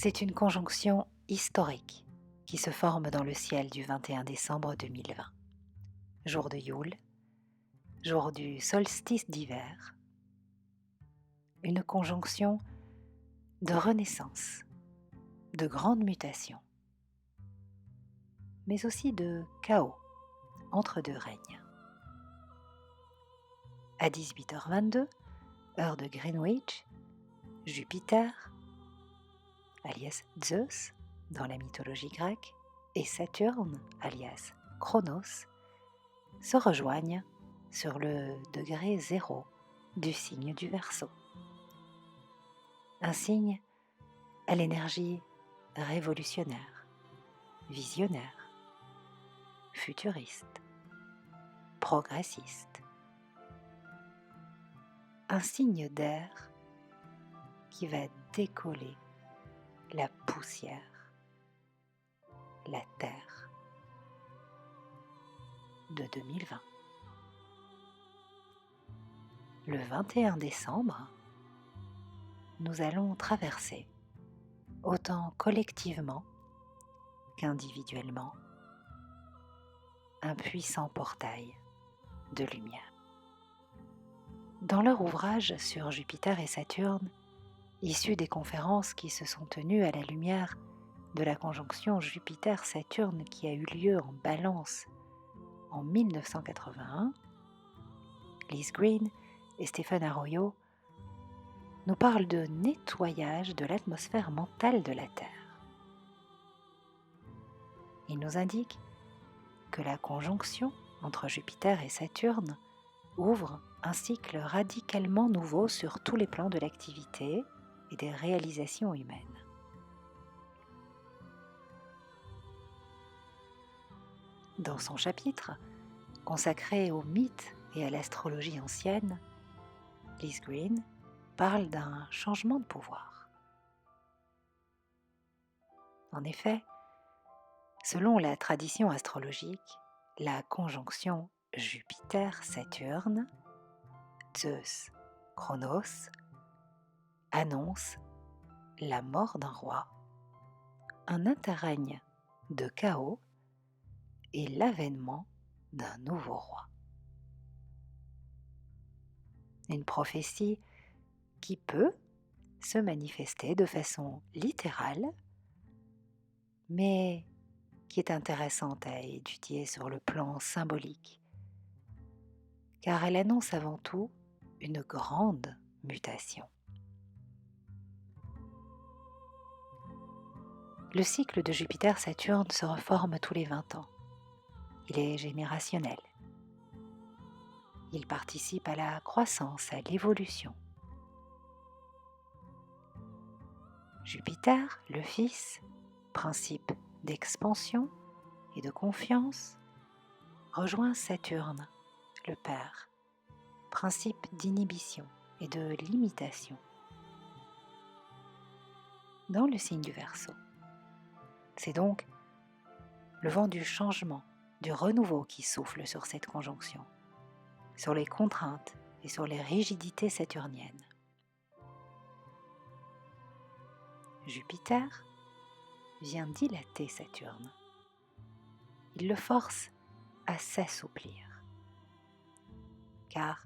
C'est une conjonction historique qui se forme dans le ciel du 21 décembre 2020, jour de Yule, jour du solstice d'hiver, une conjonction de renaissance, de grande mutation, mais aussi de chaos entre deux règnes. À 18h22, heure de Greenwich, Jupiter, alias Zeus dans la mythologie grecque, et Saturne, alias Chronos, se rejoignent sur le degré zéro du signe du Verseau. Un signe à l'énergie révolutionnaire, visionnaire, futuriste, progressiste. Un signe d'air qui va décoller la poussière, la Terre de 2020. Le 21 décembre, nous allons traverser, autant collectivement qu'individuellement, un puissant portail de lumière. Dans leur ouvrage sur Jupiter et Saturne, issu des conférences qui se sont tenues à la lumière de la conjonction Jupiter-Saturne qui a eu lieu en Balance en 1981, Liz Green et Stephen Arroyo nous parlent de nettoyage de l'atmosphère mentale de la Terre. Ils nous indiquent que la conjonction entre Jupiter et Saturne ouvre un cycle radicalement nouveau sur tous les plans de l'activité et des réalisations humaines. Dans son chapitre, consacré aux mythes et à l'astrologie ancienne, Liz Green parle d'un changement de pouvoir. En effet, selon la tradition astrologique, la conjonction Jupiter-Saturne, Zeus-Chronos, annonce la mort d'un roi, un interrègne de chaos et l'avènement d'un nouveau roi. Une prophétie qui peut se manifester de façon littérale, mais qui est intéressante à étudier sur le plan symbolique, car elle annonce avant tout une grande mutation. Le cycle de Jupiter-Saturne se reforme tous les 20 ans. Il est générationnel. Il participe à la croissance, à l'évolution. Jupiter, le Fils, principe d'expansion et de confiance, rejoint Saturne, le Père, principe d'inhibition et de limitation, dans le signe du Verseau. C'est donc le vent du changement, du renouveau qui souffle sur cette conjonction, sur les contraintes et sur les rigidités saturniennes. Jupiter vient dilater Saturne. Il le force à s'assouplir, car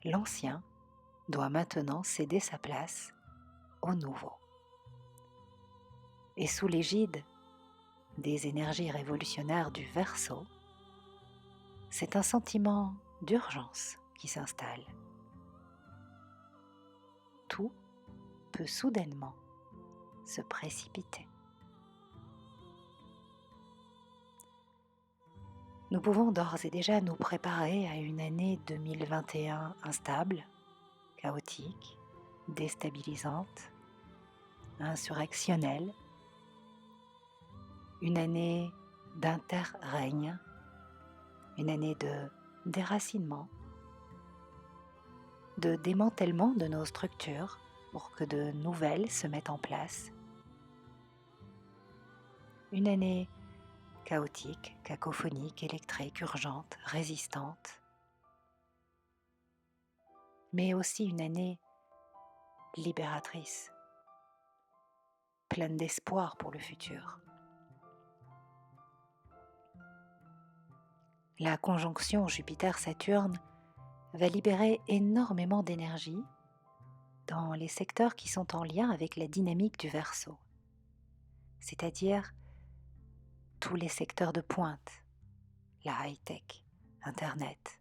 l'ancien doit maintenant céder sa place au nouveau. Et sous l'égide des énergies révolutionnaires du Verseau, c'est un sentiment d'urgence qui s'installe. Tout peut soudainement se précipiter. Nous pouvons d'ores et déjà nous préparer à une année 2021 instable, chaotique, déstabilisante, insurrectionnelle, une année d'interrègne, une année de déracinement, de démantèlement de nos structures pour que de nouvelles se mettent en place, une année chaotique, cacophonique, électrique, urgente, résistante, mais aussi une année libératrice, pleine d'espoir pour le futur. La conjonction Jupiter-Saturne va libérer énormément d'énergie dans les secteurs qui sont en lien avec la dynamique du Verseau, c'est-à-dire tous les secteurs de pointe, la high-tech, Internet,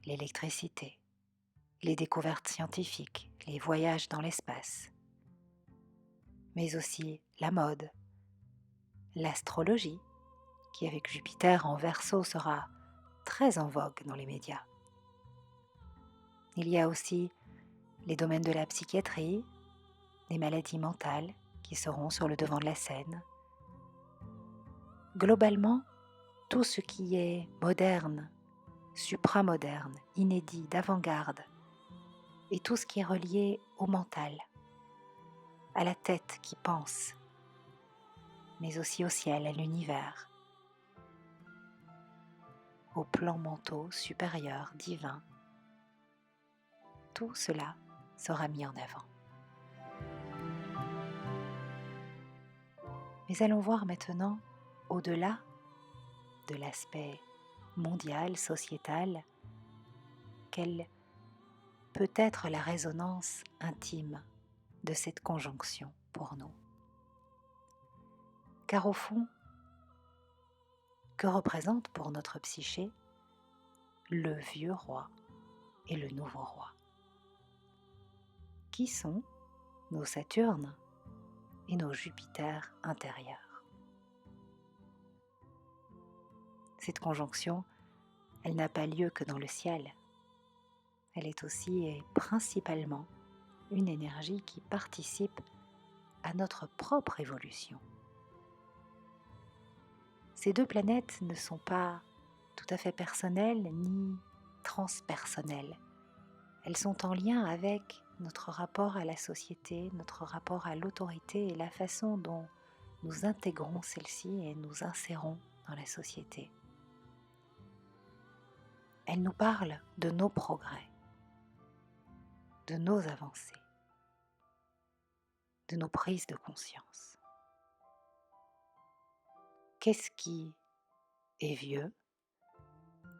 l'électricité, les découvertes scientifiques, les voyages dans l'espace, mais aussi la mode, l'astrologie, qui avec Jupiter en Verseau sera très en vogue dans les médias. Il y a aussi les domaines de la psychiatrie, des maladies mentales qui seront sur le devant de la scène. Globalement, tout ce qui est moderne, supramoderne, inédit, d'avant-garde, et tout ce qui est relié au mental, à la tête qui pense, mais aussi au ciel, à l'univers, aux plans mentaux supérieurs, divins. Tout cela sera mis en avant. Mais allons voir maintenant, au-delà de l'aspect mondial, sociétal, quelle peut être la résonance intime de cette conjonction pour nous. Car au fond, que représente pour notre psyché le vieux roi et le nouveau roi? Qui sont nos Saturnes et nos Jupiters intérieurs? Cette conjonction, elle n'a pas lieu que dans le ciel. Elle est aussi et principalement une énergie qui participe à notre propre évolution. Ces deux planètes ne sont pas tout à fait personnelles ni transpersonnelles. Elles sont en lien avec notre rapport à la société, notre rapport à l'autorité et la façon dont nous intégrons celle-ci et nous insérons dans la société. Elles nous parlent de nos progrès, de nos avancées, de nos prises de conscience. Qu'est-ce qui est vieux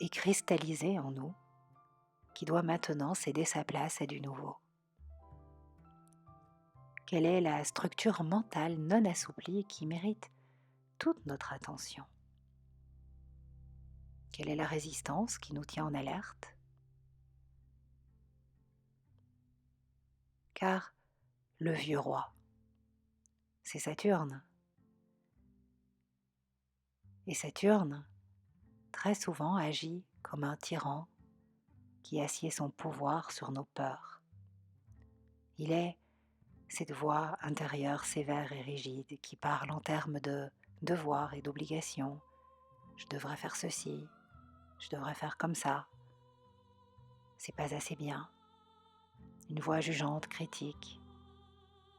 et cristallisé en nous, qui doit maintenant céder sa place à du nouveau? Quelle est la structure mentale non assouplie qui mérite toute notre attention? Quelle est la résistance qui nous tient en alerte? Car le vieux roi, c'est Saturne. Et Saturne, très souvent, agit comme un tyran qui assied son pouvoir sur nos peurs. Il est cette voix intérieure sévère et rigide qui parle en termes de devoirs et d'obligations. Je devrais faire ceci, je devrais faire comme ça. C'est pas assez bien. Une voix jugeante, critique,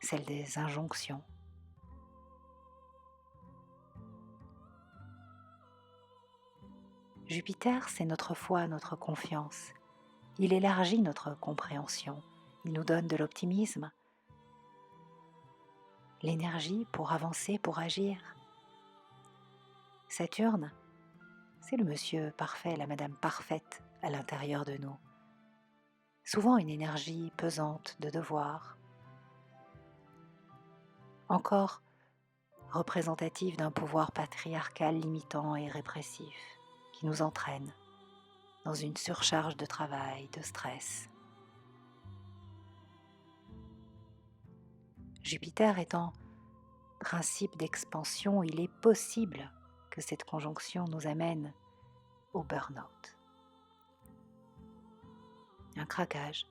celle des injonctions. Jupiter, c'est notre foi, notre confiance. Il élargit notre compréhension. Il nous donne de l'optimisme, l'énergie pour avancer, pour agir. Saturne, c'est le monsieur parfait, la madame parfaite à l'intérieur de nous. Souvent une énergie pesante de devoir, encore représentative d'un pouvoir patriarcal limitant et répressif qui nous entraîne dans une surcharge de travail, de stress. Jupiter étant principe d'expansion, il est possible que cette conjonction nous amène au burn-out. Un craquage,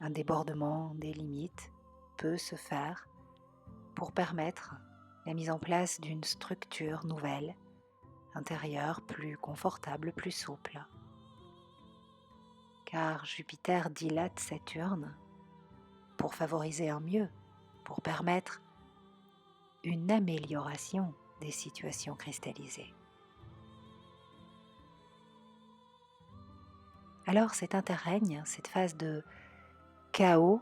un débordement des limites peut se faire pour permettre la mise en place d'une structure nouvelle, intérieure, plus confortable, plus souple. Car Jupiter dilate Saturne pour favoriser un mieux, pour permettre une amélioration des situations cristallisées. Alors cet interrègne, cette phase de chaos,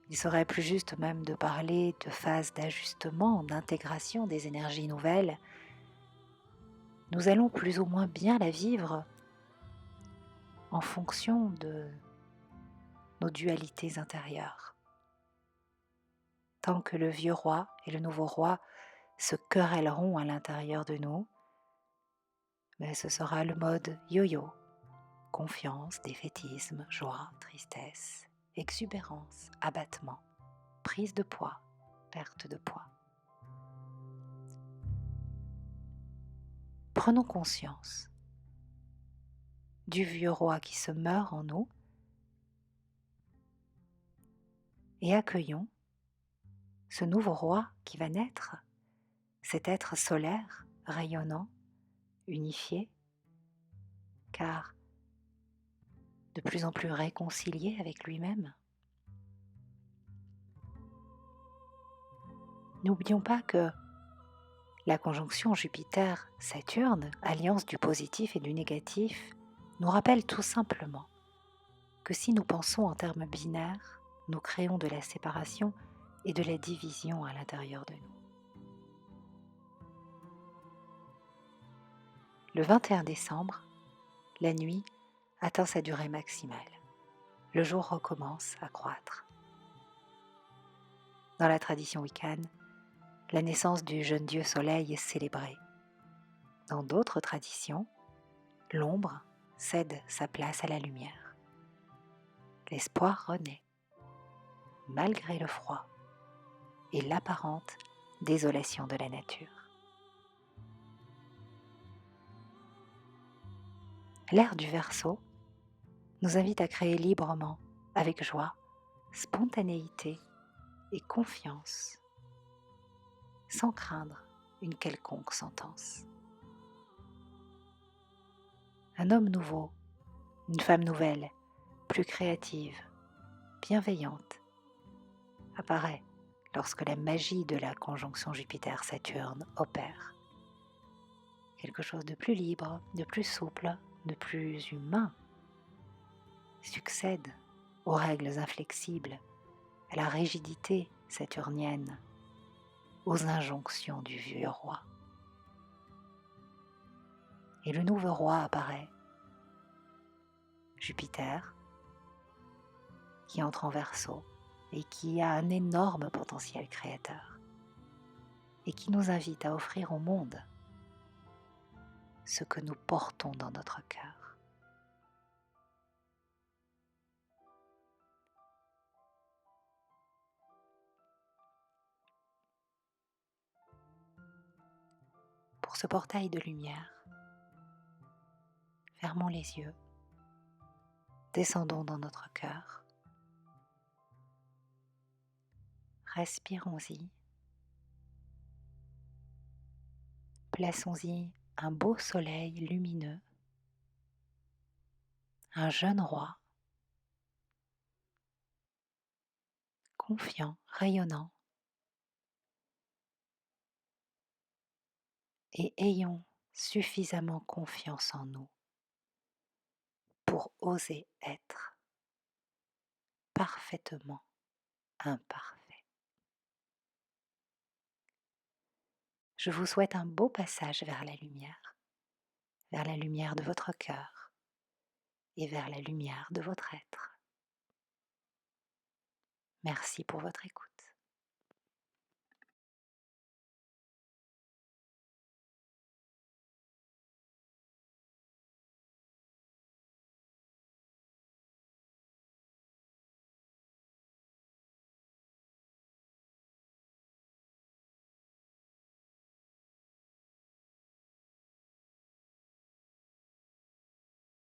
Il serait plus juste même de parler de phase d'ajustement, d'intégration des énergies nouvelles. Nous allons plus ou moins bien la vivre en fonction de nos dualités intérieures. Tant que le vieux roi et le nouveau roi se querelleront à l'intérieur de nous, mais ce sera le mode yo-yo, confiance, défaitisme, joie, tristesse, exubérance, abattement, prise de poids, perte de poids. Prenons conscience du vieux roi qui se meurt en nous et accueillons ce nouveau roi qui va naître, cet être solaire, rayonnant, unifié, car de plus en plus réconcilié avec lui-même. N'oublions pas que la conjonction Jupiter-Saturne, alliance du positif et du négatif, nous rappelle tout simplement que si nous pensons en termes binaires, nous créons de la séparation et de la division à l'intérieur de nous. Le 21 décembre, la nuit atteint sa durée maximale. Le jour recommence à croître. Dans la tradition wiccan, la naissance du jeune dieu soleil est célébrée. Dans d'autres traditions, l'ombre cède sa place à la lumière. L'espoir renaît, malgré le froid et l'apparente désolation de la nature. L'ère du Verseau nous invite à créer librement, avec joie, spontanéité et confiance, sans craindre une quelconque sentence. Un homme nouveau, une femme nouvelle, plus créative, bienveillante, apparaît lorsque la magie de la conjonction Jupiter-Saturne opère. Quelque chose de plus libre, de plus souple, de plus humain succède aux règles inflexibles, à la rigidité saturnienne, aux injonctions du vieux roi. Et le nouveau roi apparaît, Jupiter, qui entre en Verseau et qui a un énorme potentiel créateur et qui nous invite à offrir au monde ce que nous portons dans notre cœur. Pour ce portail de lumière, fermons les yeux, descendons dans notre cœur, respirons-y, plaçons-y un beau soleil lumineux, un jeune roi, confiant, rayonnant, et ayons suffisamment confiance en nous pour oser être parfaitement imparfait. Je vous souhaite un beau passage vers la lumière de votre cœur et vers la lumière de votre être. Merci pour votre écoute.